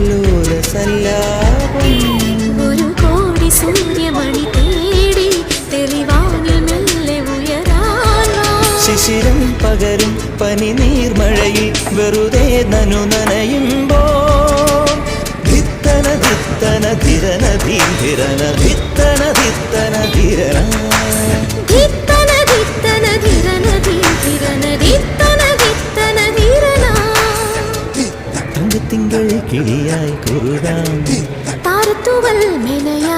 ലോലസല്ലാപം ഒരു കോടി സൂര്യമണി തേടി തെളിവാനിൽ മെല്ലെ ഉയരാൻ ശിശിരം പകരും പനി നീർമഴയിൽ വെറുതെ നനു നനയുമ്പോ ധിത്തന ധിത്തന ധിരന ധീരന ധിത്തന ധിത്തന ധിരന ധിത്തന ധിത്തന ധിരന ധീരന ധിത്തന ധിത്തന ധിരന തങ്കത്തിങ്കൾ കിളിയായി കുറുകാം താരത്തുവൽ മെനയ